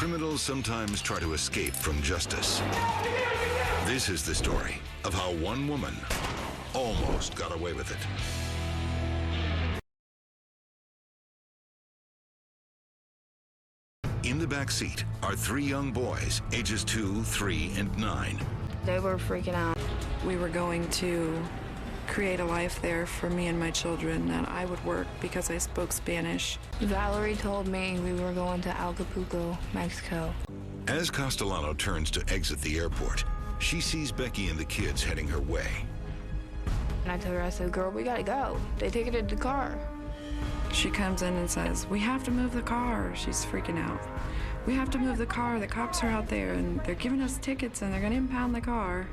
Criminals sometimes try to escape from justice. This is the story of how one woman almost got away with it. In the back seat are 3 young boys, ages 2, 3, and 9. They were freaking out. We were going to create a life there for me and my children, that I would work because I spoke Spanish. Valerie told me we were going to Acapulco, Mexico. As Castellano turns to exit the airport, she sees Becky and the kids heading her way. And I told her, I said, girl, we gotta go. They ticketed the car. She comes in and says, we have to move the car. She's freaking out. We have to move the car. The cops are out there and they're giving us tickets and they're gonna impound the car.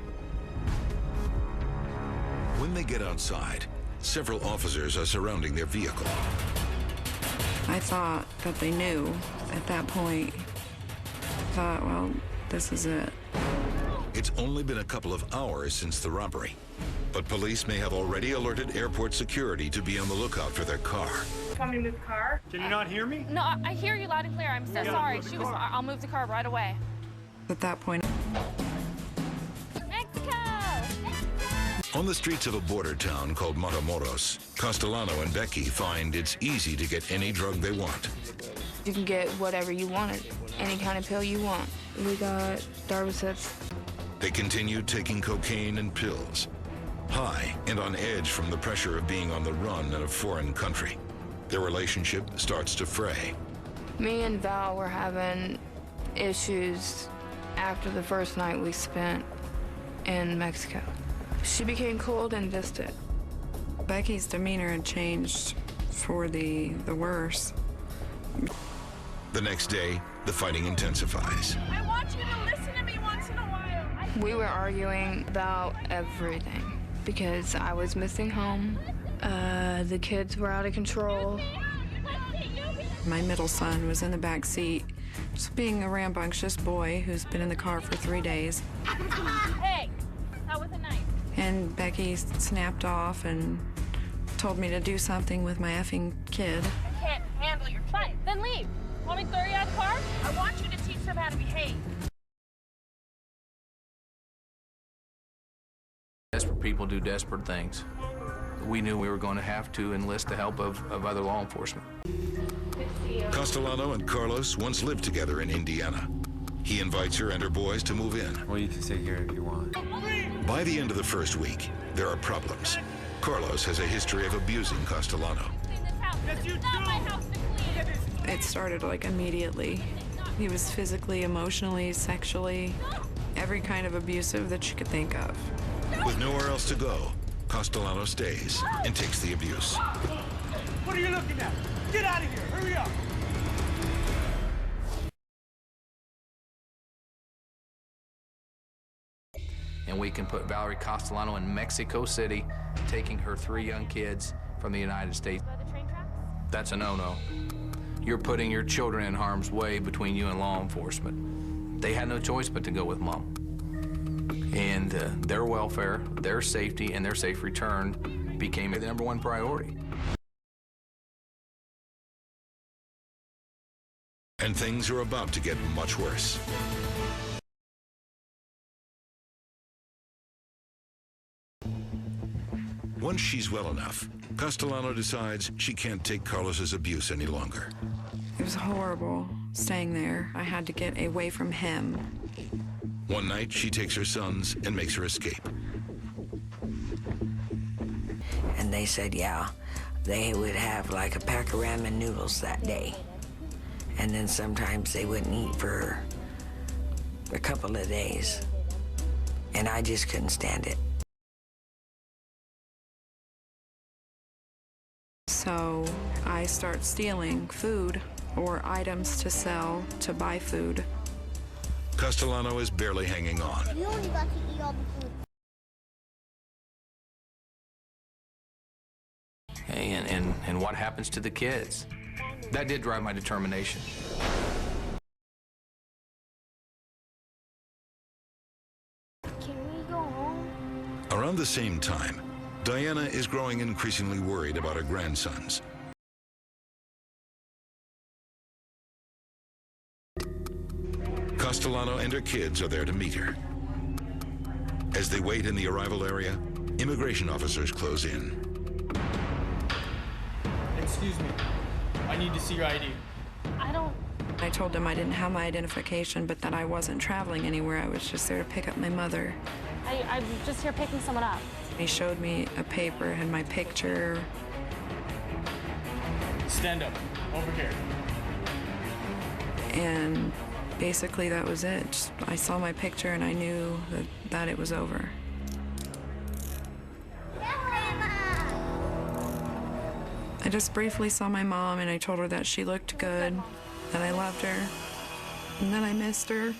When they get outside, several officers are surrounding their vehicle. I thought that they knew at that point. I thought, well, this is it. It's only been a couple of hours since the robbery, but police may have already alerted airport security to be on the lookout for their car. Want me to move the car? Can you not hear me? No, I hear you loud and clear. I'm so sorry. I'll move the car right away. At that point, Mexico! On the streets of a border town called Matamoros, Castellano and Becky find it's easy to get any drug they want. You can get whatever you wanted, any kind of pill you want. We got Darbicets. They continue taking cocaine and pills, high and on edge from the pressure of being on the run in a foreign country. Their relationship starts to fray. Me and Val were having issues after the first night we spent in Mexico. She became cold and distant. Becky's demeanor had changed for the worse. The next day, the fighting intensifies. I want you to listen to me once in a while. We were arguing about everything because I was missing home. The kids were out of control. My middle son was in the back seat, just being a rambunctious boy who's been in the car for 3 days. Hey, that was a knife. And Becky snapped off and told me to do something with my effing kid. I can't handle your fun. Then leave. Want me to throw you out of the car? I want you to teach them how to behave. Desperate people do desperate things. We knew we were going to have to enlist the help of other law enforcement. Castellano and Carlos once lived together in Indiana. He invites her and her boys to move in. Well, you can stay here if you want. By the end of the first week, there are problems. Carlos has a history of abusing Castellano. Clean this house. It's not my house to clean. It started like immediately. He was physically, emotionally, sexually, every kind of abusive that you could think of. With nowhere else to go, Castellano stays and takes the abuse. What are you looking at? Get out of here! Hurry up! And we can put Valerie Castellano in Mexico City, taking her 3 young kids from the United States. By the train tracks? That's a no-no. You're putting your children in harm's way between you and law enforcement. They had no choice but to go with Mom. And their welfare, their safety, and their safe return became the #1 priority. And things are about to get much worse. Once she's well enough, Castellano decides she can't take Carlos's abuse any longer. It was horrible staying there. I had to get away from him. One night, she takes her sons and makes her escape. And they said, yeah, they would have like a pack of ramen noodles that day. And then sometimes they wouldn't eat for a couple of days. And I just couldn't stand it. So I start stealing food or items to sell to buy food. Castellano is barely hanging on. You only got to eat all the food. And what happens to the kids? That did drive my determination. Can we go home? Around the same time, Diana is growing increasingly worried about her grandsons. Castellano and her kids are there to meet her. As they wait in the arrival area, immigration officers close in. Excuse me. I need to see your ID. I told him I didn't have my identification, but that I wasn't traveling anywhere. I was just there to pick up my mother. I'm just here picking someone up. He showed me a paper, had my picture. Stand up. Over here. And basically that was it. I saw my picture and I knew that it was over. I just briefly saw my mom and I told her that she looked good, that I loved her, and that I missed her.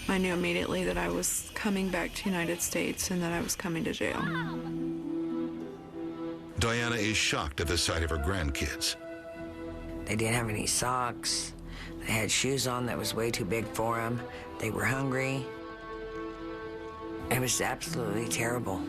I knew immediately that I was coming back to the United States and that I was coming to jail. Diana is shocked at the sight of her grandkids. They didn't have any socks. They had shoes on that was way too big for them. They were hungry. It was absolutely terrible.